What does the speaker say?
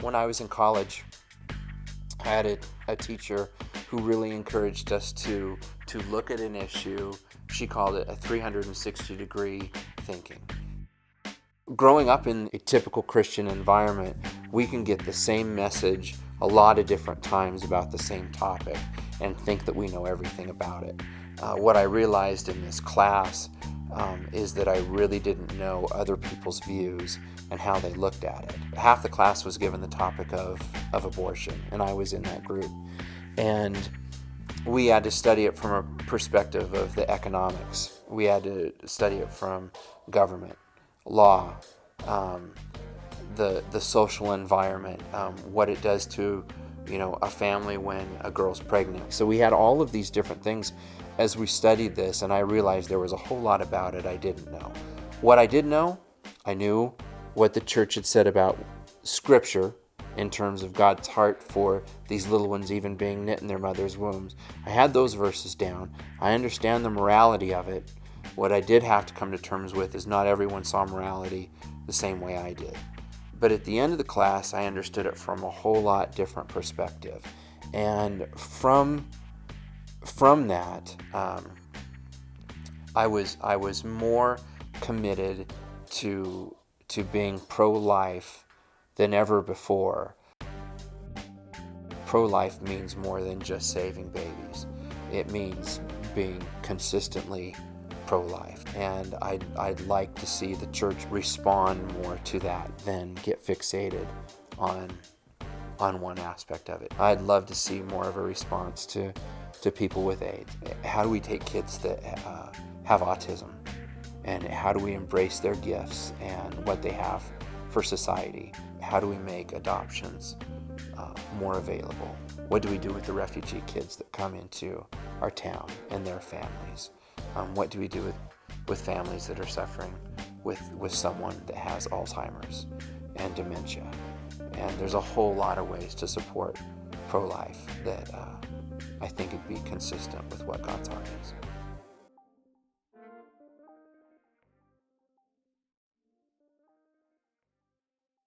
When I was in college, I had a teacher who really encouraged us to look at an issue. She called it a 360-degree thinking. Growing up in a typical Christian environment, we can get the same message a lot of different times about the same topic and think that we know everything about it. What I realized in this class is that I really didn't know other people's views and how they looked at it. Half the class was given the topic of abortion, and I was in that group. And we had to study it from a perspective of the economics. We had to study it from government, law, the social environment, what it does to a family when a girl's pregnant. So we had all of these different things as we studied this, and I realized there was a whole lot about it I didn't know. What I did know, I knew what the church had said about Scripture in terms of God's heart for these little ones even being knit in their mother's wombs. I had those verses down. I understand the morality of it. What I did have to come to terms with is not everyone saw morality the same way I did. But at the end of the class, I understood it from a whole lot different perspective. And from that, I was more committed to being pro-life than ever before. Pro-life means more than just saving babies. It means being consistently pro-life, and I'd like to see the church respond more to that than get fixated on one aspect of it. I'd love to see more of a response to people with AIDS. How do we take kids that have autism, and how do we embrace their gifts and what they have for society? How do we make adoptions more available? What do we do with the refugee kids that come into our town and their families? What do we do with families that are suffering with someone that has Alzheimer's and dementia? And there's a whole lot of ways to support pro-life that I think would be consistent with what God's heart is.